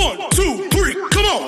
1, 2, 3, come on!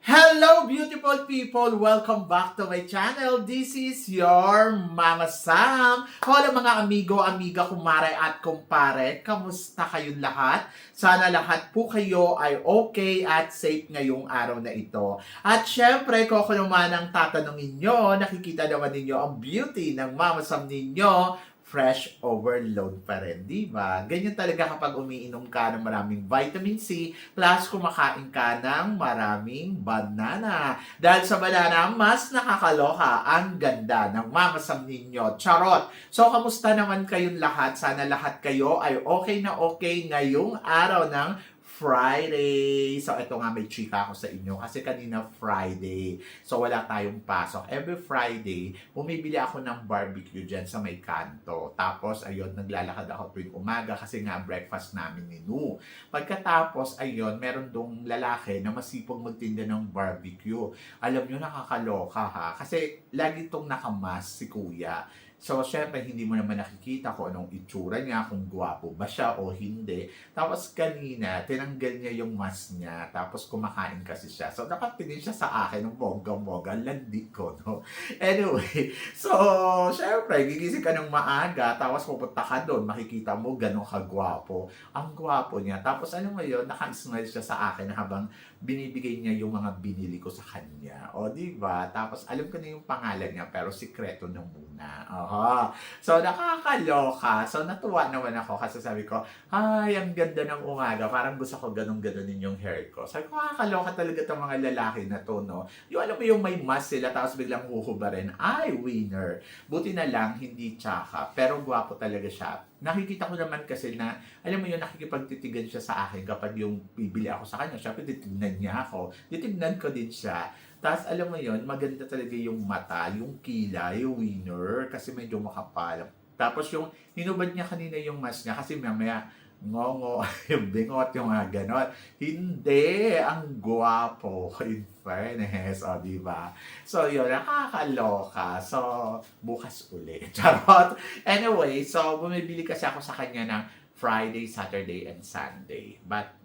Hello beautiful people! Welcome back to my channel. This is your Mama Sam. Hola mga amigo, amiga, kumare at kumpare. Kamusta kayong lahat? Sana lahat po kayo ay okay at safe ngayong araw na ito. At syempre, kung ako naman ang tatanungin nyo, nakikita naman ninyo ang beauty ng Mama Sam ninyo, fresh overload pa rin, di ba? Ganyan talaga kapag umiinom ka ng maraming vitamin C plus kumakain ka ng maraming banana. Dahil sa banana, mas nakakaloka ang ganda ng Mama Sam ninyo. Charot! So, kamusta naman kayong lahat? Sana lahat kayo ay okay na okay ngayong araw ng Friday. So, ito nga may chika ako sa inyo kasi kanina Friday. So, wala tayong pasok. Every Friday, bumibili ako ng barbecue dyan sa may kanto. Tapos, ayun, naglalakad ako tuwing umaga kasi nga breakfast namin ni Nu. Pagkatapos, ayun, meron dong lalaki na masipag magtinda ng barbecue. Alam nyo, nakakaloka ha. Kasi lagi itong nakamas si kuya. So, syempre, hindi mo naman nakikita kung anong itsura niya, kung gwapo ba siya o hindi. Tapos, kanina, tinanggal niya yung mask niya, tapos kumakain kasi siya. So, nakatingin siya sa akin ng bonggang-bongga, landi ko, no? Anyway, so, syempre, gigising ka ng maaga, tapos pupunta ka doon, makikita mo ganun kagwapo. Ang gwapo niya. Tapos, ano mo yun, naka-smile siya sa akin habang binibigay niya yung mga binili ko sa kanya. O, diba? Tapos, alam ko na yung pangalan niya, pero sikreto na muna. So, nakakaloka. So, natuwa naman ako kasi sabi ko, ay, ang ganda ng umaga. Parang gusto ko ganun-ganunin yung hair ko. Sabi ko, nakakaloka talaga itong mga lalaki na to, no? Yung alam mo yung may mask sila, tapos biglang huhubarin. Ay, winner. Buti na lang, hindi tsaka. Pero gwapo talaga siya. Nakikita ko naman kasi na, alam mo yun, nakikipagtitigan siya sa akin kapag yung bibili ako sa kanya. Siyempre, titignan niya ako. Titignan ko din siya. Tapos, alam mo yun, maganda talaga yung mata, yung kilay, yung winner, kasi medyo makapal. Tapos, yung hinubad niya kanina yung mask niya, kasi mamaya, ngongo, yung bingot, yung mga ganon. Hindi, ang guwapo, in fairness, o, diba? So, yun, nakakaloka. So, bukas ulit. Charot. Anyway, so, bumibili kasi ako sa kanya ng Friday, Saturday, and Sunday. But,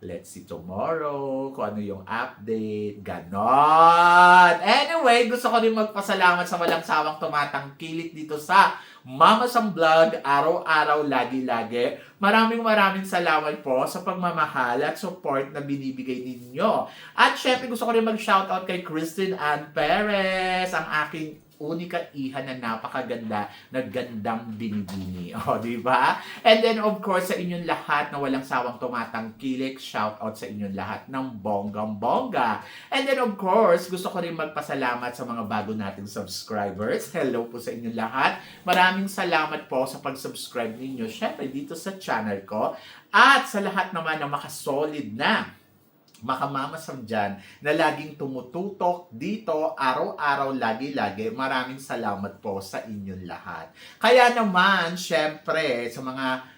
let's see tomorrow, kung ano yung update, ganon. Anyway, gusto ko rin magpasalamat sa walang sawang tumatangkilik dito sa Mama Sam Vlog, araw-araw, lagi-lagi. Maraming salamat po sa pagmamahal at support na binibigay ninyo. At syempre, gusto ko rin mag-shoutout kay Christine Ann Perez, ang aking unika iha na napakaganda na gandang binibini. O, di ba? And then, of course, sa inyong lahat na walang sawang tumatangkilik, shout out sa inyong lahat ng bonggang-bongga. And then, of course, gusto ko rin magpasalamat sa mga bago nating subscribers. Hello po sa inyong lahat. Maraming salamat po sa pag-subscribe ninyo, syempre, dito sa channel ko. At sa lahat naman na makasolid na Mama Sam dyan na laging tumututok dito araw-araw, lagi-lagi. Maraming salamat po sa inyong lahat. Kaya naman, syempre, sa mga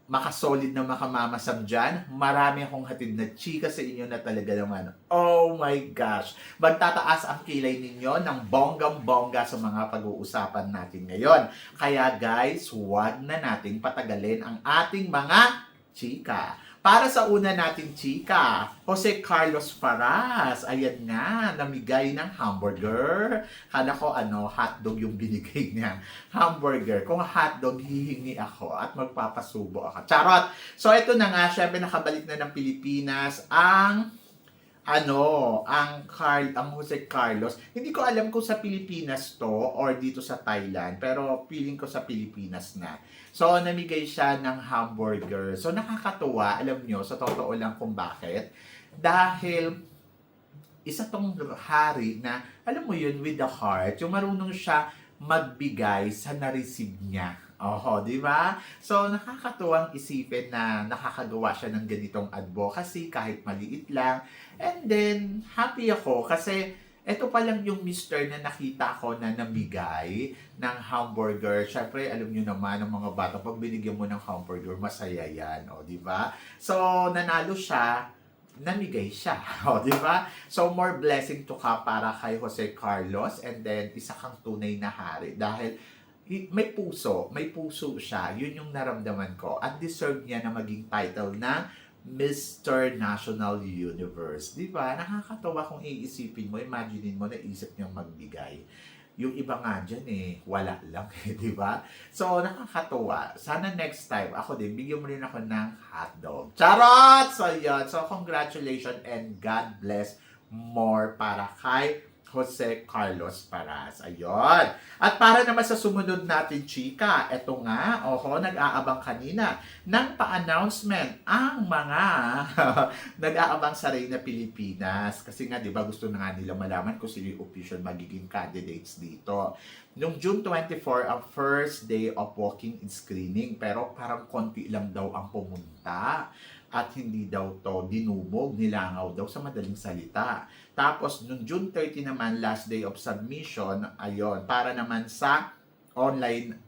makasolid na Mama Sam dyan, marami akong hatid na chika sa inyo na talaga naman. Oh my gosh! Magtataas ang kilay ninyo ng bonggang-bongga sa mga pag-uusapan natin ngayon. Kaya guys, huwag na nating patagalin ang ating mga chika. Para sa una nating chika, Jose Carlos Faras, ayan nga, namigay ng hamburger. Kala ko hotdog yung binigay niya. Hamburger. Kung hotdog, hihingi ako at magpapasubo ako. Charot! So, ito na nga, syempre nakabalik na ng Pilipinas ang Jose Carlos. Hindi ko alam kung sa Pilipinas to or dito sa Thailand, pero feeling ko sa Pilipinas na. So, namigay siya ng hamburger. So, nakakatuwa, alam nyo, sa totoo lang kung bakit. Dahil, isa tong hari na, alam mo yun, with the heart, yung marunong siya magbigay sa na-receive niya. Oho, di ba? So, nakakatuwang isipin na nakakagawa siya ng ganitong advocacy kahit maliit lang. And then, happy ako kasi ito pa lang yung mister na nakita ko na namigay ng hamburger. Siyempre, alam nyo naman, ng mga bata, pag binigyan mo ng hamburger, masaya yan. O, di ba? So, nanalo siya, namigay siya. O, di ba? So, more blessing to ka para kay Jose Carlos. And then, isa kang tunay na hari. Dahil, may puso siya. Yun yung naramdaman ko. At deserve niya na maging title ng Mr. National Universe. Di ba? Nakakatawa kung iisipin mo, imaginein mo, naisip niyang magbigay. Yung iba nga dyan wala lang di ba? So, nakakatawa. Sana next time, ako din, bigyan mo rin ako ng hotdog. Charot! So, yun. So, congratulations and God bless more para kay Jose Carlos Paras. Ayun. At para naman sa sumunod natin, chika, eto nga, nag-aabang kanina ng pa-announcement ang mga nag-aabang sa Reyna Pilipinas. Kasi nga, di ba, gusto na nga nila malaman kung sino yung official magiging candidates dito. Noong June 24, ang first day of walking in screening, pero parang konti lang daw ang pumunta. At hindi daw to dinubog, nilangaw daw sa madaling salita. Tapos, noong June 30 naman, last day of submission, ayon, para naman sa online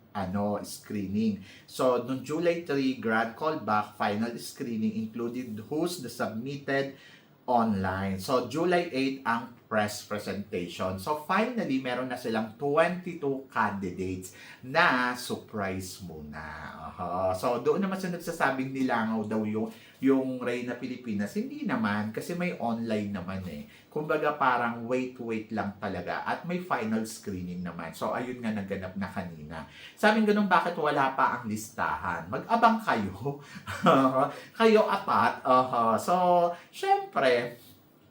screening. So, noong July 3, grand callback, final screening, included who's the submitted online. So, July 8 ang press presentation. So, finally, meron na silang 22 candidates na surprise muna. So, doon naman sa nagsasabing nilangaw daw yung Reyna Pilipinas. Hindi naman, kasi may online naman Kumbaga parang wait lang talaga. At may final screening naman. So, ayun nga naganap na kanina. Sabi ganun, bakit wala pa ang listahan? Mag-abang kayo. Kayo apat. So, syempre,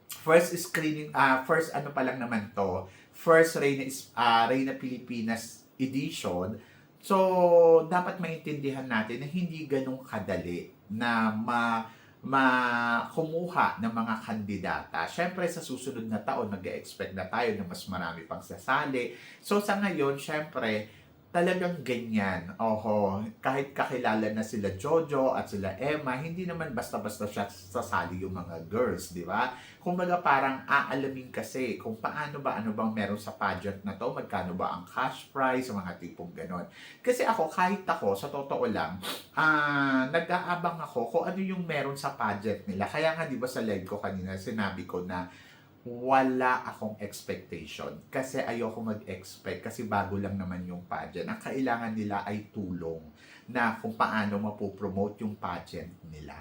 first screening, first pa lang naman to, first Reyna Pilipinas edition. So, dapat maintindihan natin na hindi ganun kadali na kumuha ng mga kandidata. Syempre, sa susunod na taon, nag-expect na tayo na mas marami pang sasali. So, sa ngayon, syempre, talagang ganyan. Kahit kakilala na sila Jojo at sila Emma, hindi naman basta-basta siya sasali yung mga girls, di ba? Kumbaga parang aalamin kasi kung ano bang meron sa pageant na to, magkano ba ang cash prize, mga tipong ganon. Kasi kahit ako, sa totoo lang, nag-aabang ako kung ano yung meron sa pageant nila. Kaya nga, di ba sa live ko kanina, sinabi ko na wala akong expectation kasi ayoko mag-expect kasi bago lang naman yung pageant. Ang kailangan nila ay tulong na kung paano mapopromote yung pageant nila.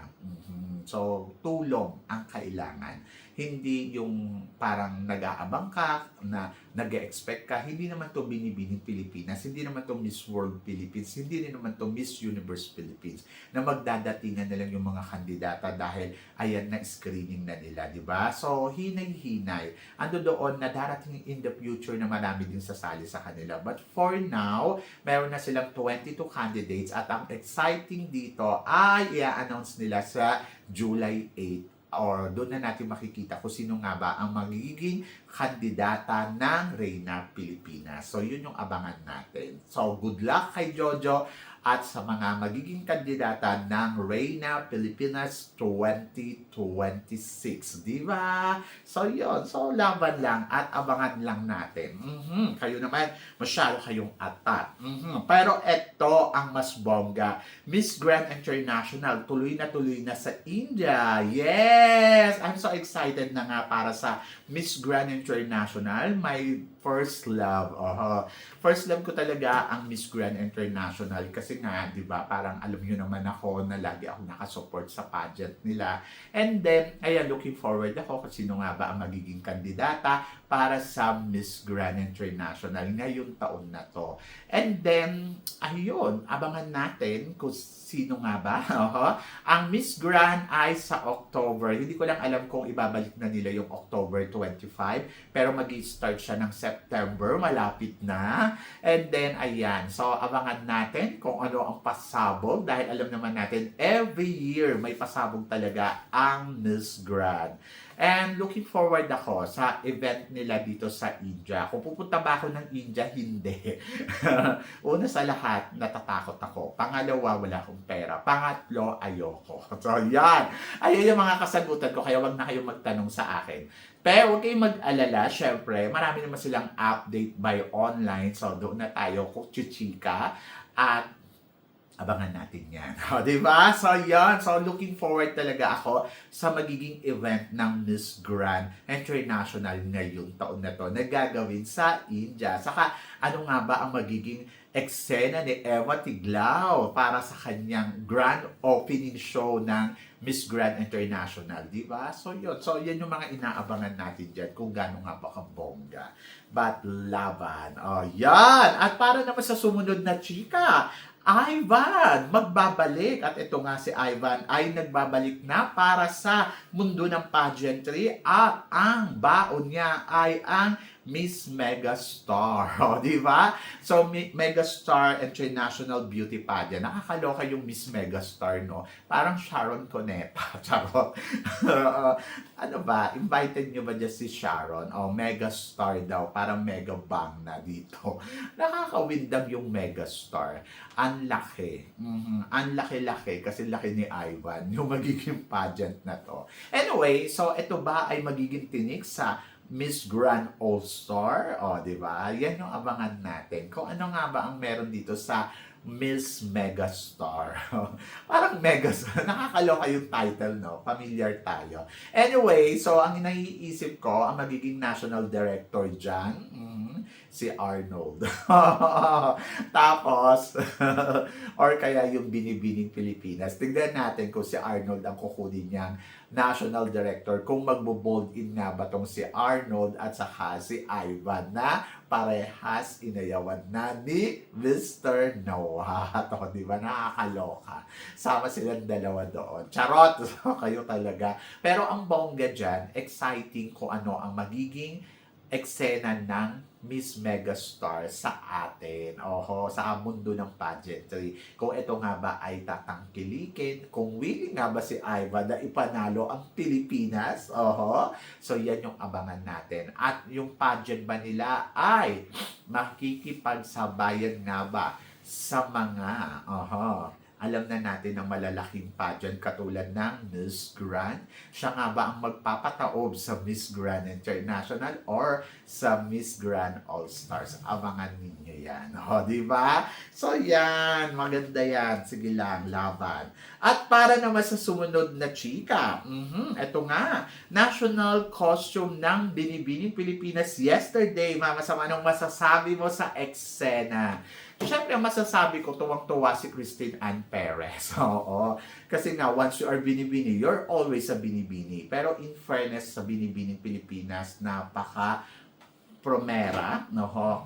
So, tulong ang kailangan. Hindi yung parang nag-aabang ka, na nag-expect ka. Hindi naman to Binibining Pilipinas, hindi naman to Miss World Philippines, hindi rin naman to Miss Universe Philippines na magdadatingan na lang yung mga kandidata dahil ayan na screening na nila, di ba? So, hinay-hinay. Ando doon na darating in the future na marami din sasali sa kanila. But for now, meron na silang 22 candidates at ang exciting dito ay i-announce nila sa July 8 or doon na natin makikita kung sino nga ba ang magiging kandidata ng Reyna Pilipinas. So, yun yung abangan natin. So, good luck kay Jojo at sa mga magiging kandidata ng Reyna Pilipinas 2026. Di ba? So, yun. So, laban lang at abangan lang natin. Kayo naman, masyado kayong atat. Pero eto ang mas bongga. Miss Grand International, tuloy na sa India. Yes! I'm so excited na nga para sa Miss Grand International. My first love. First love ko talaga ang Miss Grand International kasi nga, di ba, parang alam nyo naman ako na lagi ako nakasupport sa pageant nila. And then, ayan, looking forward ako kung sino nga ba ang magiging kandidata para sa Miss Grand International ngayong taon na to. And then, ayun, abangan natin kung sino nga ba. Ang Miss Grand ay sa October. Hindi ko lang alam kung ibabalik na nila yung October 25, pero mag-start siya ng September, malapit na. And then, ayan, so abangan natin kung ano ang pasabog dahil alam naman natin, every year may pasabog talaga ang Miss Grand. And looking forward ako sa event nila dito sa India. Kung pupunta ba ako ng India, hindi. Una sa lahat, natatakot ako. Pangalawa, wala akong pera. Pangatlo, ayoko. So, yan. Ayun yung mga kasagutan ko, kaya wag na kayong magtanong sa akin. Pero huwag kayong mag-alala, syempre, marami naman silang update by online. So, doon na tayo kuchichika at abangan natin yan. Diba? So, yan. So, looking forward talaga ako sa magiging event ng Miss Grand International ngayong taon na to na gagawin sa India. Saka, ano nga ba ang magiging eksena ni Eva Tiglao para sa kanyang grand opening show ng Miss Grand International, di ba? So yun. So yan yung mga inaabangan natin dyan kung gano'n nga ba kabongga. But laban. Oh, yan. At para naman sa sumunod na chika, Ivan, magbabalik. At ito nga si Ivan ay nagbabalik na para sa mundo ng pageantry at ang baon niya ay ang Miss Megastar. O, di ba? So, Megastar International Beauty Pageant. Nakakaloka yung Miss Megastar, no? Parang Sharon Cuneta. Charot. Ano ba? Invited nyo ba dyan si Sharon? O, Megastar daw. Parang mega bang na dito. Nakakawindang yung Megastar. Ang laki. Ang laki-laki. Kasi laki ni Ivan. Yung magiging pageant na to. Anyway, so ito ba ay magiging tinik sa Miss Grand All-Star? O, di ba? Yan yung abangan natin. Kung ano nga ba ang meron dito sa Miss Megastar. Parang Megastar. Nakakaloka yung title, no? Familiar tayo. Anyway, so ang naiisip ko, ang magiging national director dyan, si Arnold. Tapos, or kaya yung Binibining Pilipinas. Tignan natin kung si Arnold ang kukunin niyang national director, kung magbo-bold in nga ba tong si Arnold at saka si Ivan na parehas inayawan na ni Mr. Noah. Ito, di ba? Nakakaloka. Sama silang dalawa doon. Charot! Kayo talaga. Pero ang bongga dyan, exciting kung ano ang magiging eksena ng Miss Megastar sa atin. Oho, sa mundo ng pageantry. Kung ito nga ba ay tatangkilikin, kung willing nga ba si Ivan na ipanalo ang Pilipinas. Oho, so yan yung abangan natin. At yung pageant ba nila ay makikipagsabayan nga ba sa mga, alam na natin ng malalaking pageant katulad ng Miss Grand. Siya nga ba ang magpapataob sa Miss Grand International or sa Miss Grand All-Stars? Abangan ninyo yan. O, di ba? So, yan. Maganda yan. Sige lang, laban. At para naman sa sumunod na chika, eto nga, national costume ng Binibining Pilipinas yesterday. Mama, sama anong masasabi mo sa eksena? Siyempre, masasabi ko, tuwang-tuwa si Christine Ann Perez. Oo. Kasi nga, once you are binibini, you're always a binibini. Pero in fairness sa Binibining Pilipinas, napaka promera,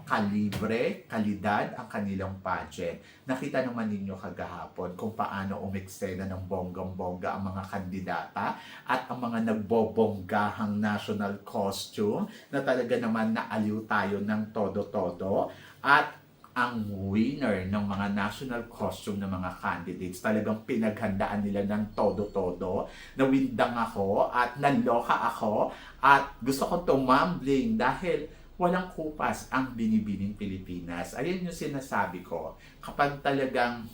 kalibre, kalidad ang kanilang pageant. Nakita naman ninyo kagahapon kung paano umeksena ng bonggang-bongga ang mga kandidata at ang mga nagbobonggahang national costume na talaga naman naaliw tayo ng todo-todo. At ang winner ng mga national costume ng mga candidates, talagang pinaghandaan nila ng todo-todo. Nawindang ako at naloka ako at gusto kong tumambling dahil walang kupas ang Binibining Pilipinas. Ayan yung sinasabi ko. Kapag talagang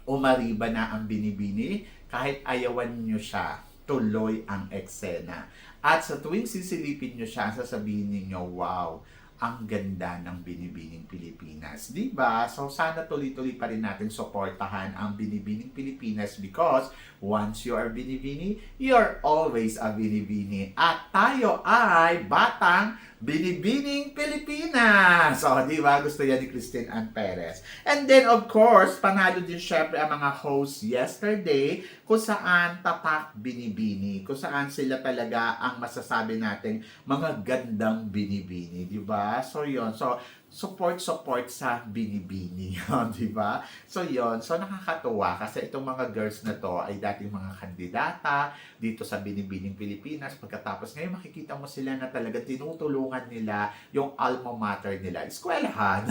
umariba na ang binibini, kahit ayawan nyo siya, tuloy ang eksena. At sa tuwing sisilipin nyo siya, sasabihin ninyo, wow, ang ganda ng Binibining Pilipinas. Diba? So, sana tuloy-tuloy pa rin natin suportahan ang Binibining Pilipinas because once you are Binibini, you're always a Binibini. At tayo ay batang Binibining Pilipinas. So, diba? Gusto yan ni Christine Ann Perez. And then, of course, panalo din syempre ang mga hosts yesterday kung saan tatak binibini. Kung saan sila talaga ang masasabi nating mga gandang binibini. Diba? So, yun. So, support sa binibini. Diba? So, yun. So, nakakatuwa kasi itong mga girls na to ay dating mga kandidata dito sa Binibining Pilipinas. Pagkatapos ngayon, makikita mo sila na talaga tinutulungan nila yung alma mater nila. Eskwelahan.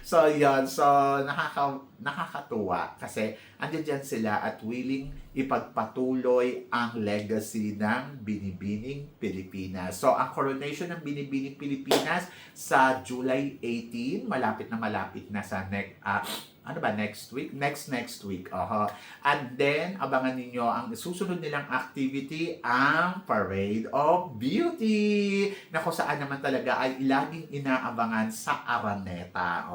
So, yun. So, nakakatuwa kasi andyan dyan sila at willing ipagpatuloy ang legacy ng Binibining Pilipinas. So, ang coronation ng Binibining Pilipinas sa July 18, malapit na sa next week? Next week. And then, abangan ninyo ang susunod nilang activity, ang Parade of Beauty, na kung saan naman talaga ay laging inaabangan sa Araneta.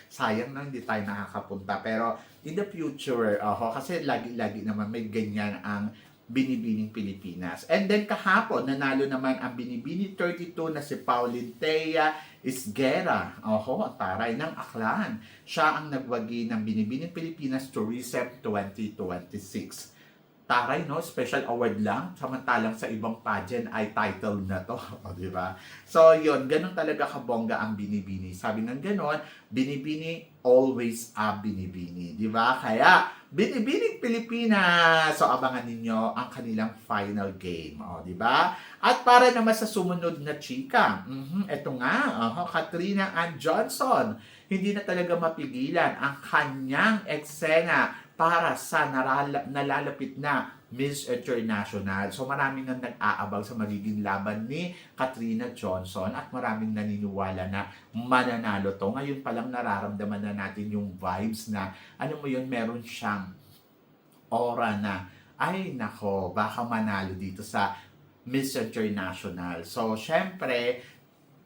Sayang na hindi tayo nakakapunta. Pero, in the future, kasi lagi-lagi naman may ganyan ang Binibining Pilipinas. And then kahapon, nanalo naman ang Binibini 32 na si Pauline Thea Isguera. Oho, ang taray ng Aklan. Siya ang nagwagi ng Binibining Pilipinas Tourism 2026. Taray, no? Special award lang. Samantalang sa ibang pageant ay title na to. O, di ba? So, yun. Ganun talaga kabongga ang Binibini. Sabi ng ganon, Binibini, always a Binibini. Di ba? Kaya, Binibining Pilipinas. So, abangan ninyo ang kanilang final game. O, di ba? At para naman sa sumunod na chika, eto nga, Katrina Ann Johnson. Hindi na talaga mapigilan ang kanyang eksena para sa nalalapit na Miss International. So maraming nang nag-aabang sa magiging laban ni Katrina Johnson at maraming naniniwala na mananalo to. Ngayon pa lang nararamdaman na natin yung vibes na, ano mo yun, meron siyang aura na, ay nako, baka manalo dito sa Miss International. So syempre,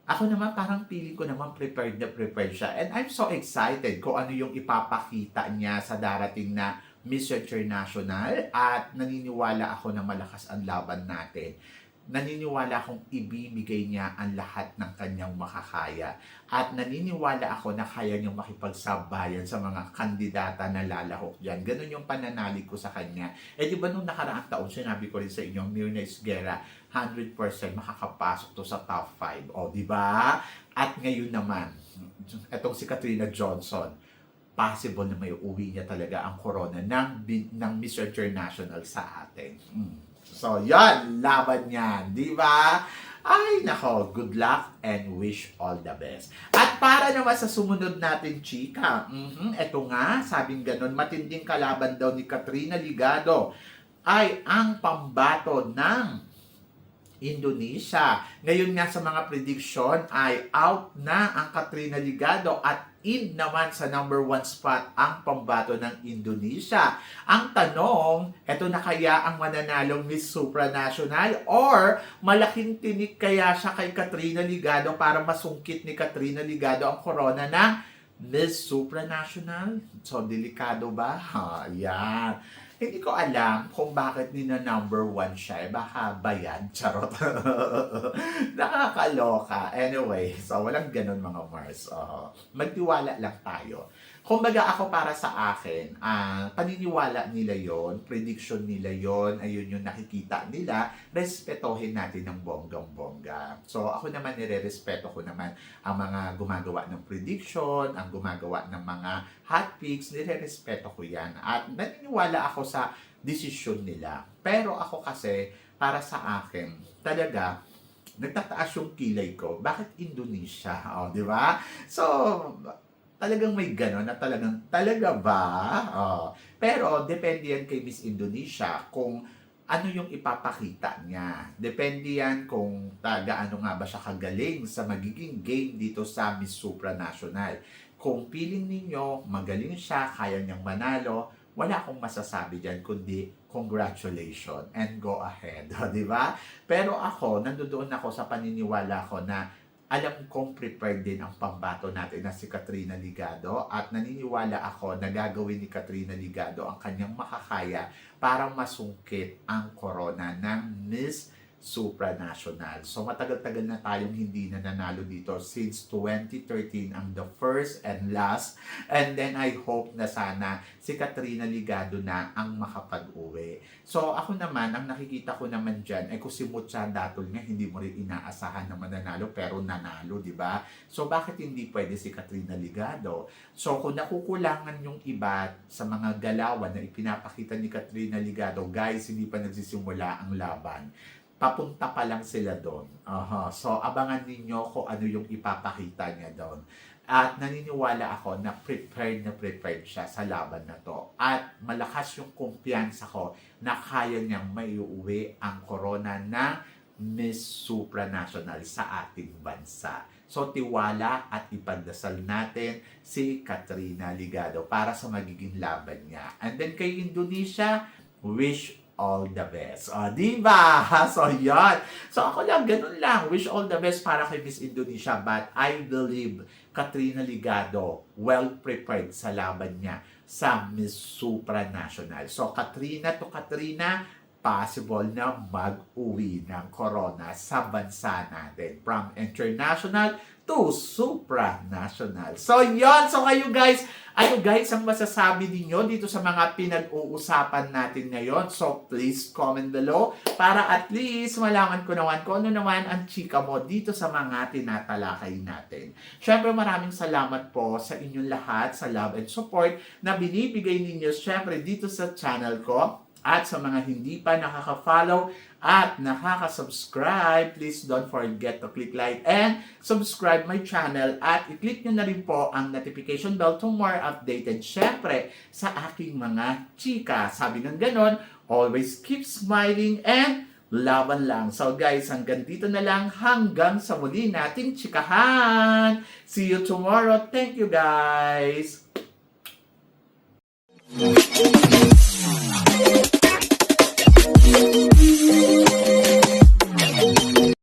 ako naman parang feeling ko naman prepared siya. And I'm so excited kung ano yung ipapakita niya sa darating na Miss International. At naniniwala ako na malakas ang laban natin. Naniniwala akong ibibigay niya ang lahat ng kanyang makakaya. At naniniwala ako na kaya niyang makipagsabayan sa mga kandidata na lalahok dyan. Ganun yung pananalig ko sa kanya. Eh di ba nung nakaraang taon, sinabi ko rin sa inyo, Mirna Isguera, 100% makakapasok to sa top 5. O, di ba? At ngayon naman, etong si Katrina Johnson, possible na may uwi niya talaga ang corona ng Miss International sa atin. So, yan, laban yan, di ba? Ay, nako, good luck and wish all the best. At para naman sa sumunod natin, chika, eto nga, sabing ganun, matinding kalaban daw ni Katrina Ligado ay ang pambato ng Indonesia. Ngayon nga sa mga prediction ay out na ang Katrina Ligado at in naman sa number 1 spot ang pambato ng Indonesia. Ang tanong, eto na kaya ang mananalong Miss Supranational or malaking tinik kaya siya kay Katrina Ligado para masungkit ni Katrina Ligado ang corona ng Miss Supranational? So, delikado ba? Yan. Hindi ko alam kung bakit nina number 1 siya. Baka bayad. Charot. Nakakaloka. Anyway, so walang ganun mga Mars. Magtiwala lang tayo. Kumbaga ako para sa akin, paniniwala nila yon, prediction nila yon, ayun yung nakikita nila, respetohin natin ng bonggang-bongga. So ako naman nire-respeto ko naman ang mga gumagawa ng prediction, ang gumagawa ng mga hot picks, nire-respeto ko yan. At naniniwala ako sa desisyon nila. Pero ako kasi, para sa akin, talaga, nagtataas yung kilay ko. Bakit Indonesia? O, di ba? So, talagang may gano'n na talaga ba? Pero depende yan kay Miss Indonesia kung ano yung ipapakita niya. Depende yan kung gaano nga ba siya kagaling sa magiging game dito sa Miss Supranational. Kung feeling ninyo magaling siya, kaya niyang manalo, wala akong masasabi dyan kundi congratulations and go ahead. Di ba? Pero ako, nandoon ako sa paniniwala ko na alam kong prepared din ang pambato natin na si Katrina Ligado at naniniwala ako na gagawin ni Katrina Ligado ang kanyang makakaya para masungkit ang corona ng Miss Supranational. So matagal-tagal na tayong hindi na nanalo dito since 2013 ang the first and last. And then I hope na sana si Katrina Ligado na ang makapag-uwi. So ako naman, ang nakikita ko naman dyan ay kung si Mucha Datol nga hindi mo rin inaasahan na mananalo pero nanalo, di ba? So bakit hindi pwede si Katrina Ligado? So kung nakukulangan yung iba sa mga galawan na ipinapakita ni Katrina Ligado, guys, hindi pa nagsisimula ang laban. Papunta pa lang sila doon. So, abangan ninyo kung ano yung ipapakita niya doon. At naniniwala ako na prepared siya sa laban na to. At malakas yung kumpiyansa ko na kaya niyang maiuwi ang corona ng Miss Supranational sa ating bansa. So, tiwala at ipagdasal natin si Katrina Ligado para sa magiging laban niya. And then kay Indonesia, wish all the best. Diba? So, yan. So, ako lang, ganun lang. Wish all the best para kay Miss Indonesia. But I believe Katrina Ligado well-prepared sa laban niya sa Miss Supranational. So, Katrina to Katrina, possible na mag-uwi ng corona sa bansa natin from international to supranational. So, yon. So, kayo guys, ano guys ang masasabi ninyo dito sa mga pinag-uusapan natin ngayon? So, please comment below para at least malaman ko naman kung ano naman ang chika mo dito sa mga tinatalakay natin. Syempre, maraming salamat po sa inyong lahat sa love and support na binibigay ninyo syempre dito sa channel ko. At sa mga hindi pa nakaka-follow at nakaka-subscribe, please don't forget to click like and subscribe my channel at i-click nyo na rin po ang notification bell to more updated syempre sa aking mga chika. Sabi ng ganon, always keep smiling and laban lang. So guys, hanggang dito na lang, hanggang sa muli nating chikahan. See you tomorrow. Thank you guys.